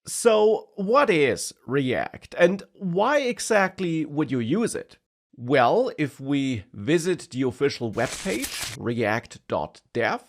So, what is React and why exactly would you use it? Well, if we visit the official webpage, React.dev,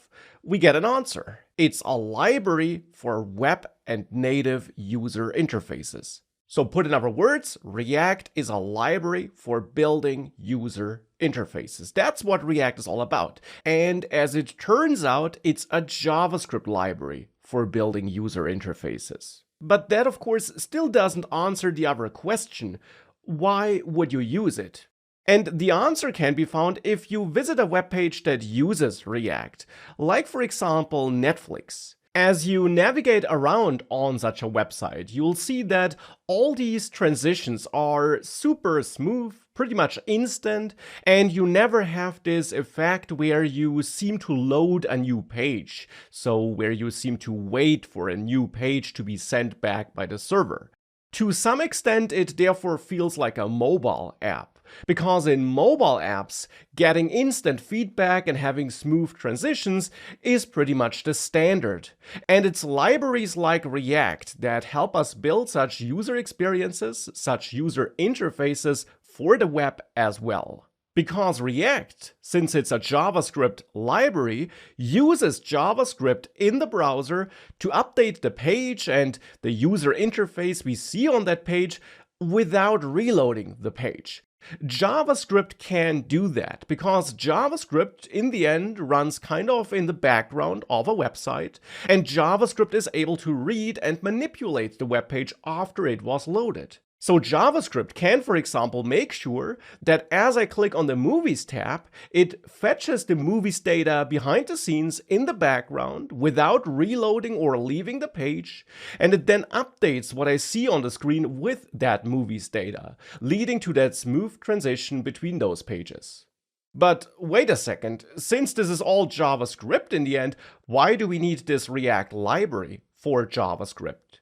we get an answer. It's a library for web and native user interfaces. So, put in other words, React is a library for building user interfaces. That's what React is all about. And as it turns out, it's a JavaScript library for building user interfaces. But that, of course, still doesn't answer the other question. Why would you use it? And the answer can be found if you visit a web page that uses React, like for example Netflix. As you navigate around on such a website, you'll see that all these transitions are super smooth, pretty much instant, and you never have this effect where you seem to load a new page, so where you seem to wait for a new page to be sent back by the server. To some extent, it therefore feels like a mobile app. Because in mobile apps, getting instant feedback and having smooth transitions is pretty much the standard. And it's libraries like React that help us build such user experiences, such user interfaces for the web as well. Because React, since it's a JavaScript library, uses JavaScript in the browser to update the page and the user interface we see on that page without reloading the page. JavaScript can do that because JavaScript in the end runs kind of in the background of a website, and JavaScript is able to read and manipulate the web page after it was loaded. So JavaScript can, for example, make sure that as I click on the Movies tab, it fetches the movies data behind the scenes in the background without reloading or leaving the page, and it then updates what I see on the screen with that movies data, leading to that smooth transition between those pages. But wait a second, since this is all JavaScript in the end, why do we need this React library for JavaScript?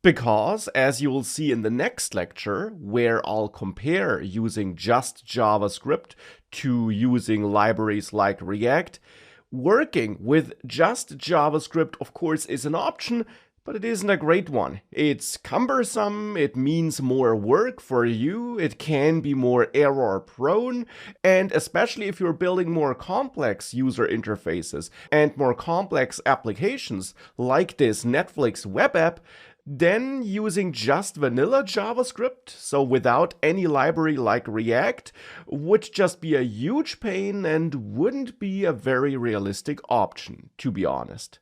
Because, as you will see in the next lecture, where I'll compare using just JavaScript to using libraries like React, working with just JavaScript, of course, is an option, but it isn't a great one. It's cumbersome, it means more work for you, it can be more error-prone, and especially if you're building more complex user interfaces and more complex applications, like this Netflix web app, then using just vanilla JavaScript, so without any library like React, would just be a huge pain and wouldn't be a very realistic option, to be honest.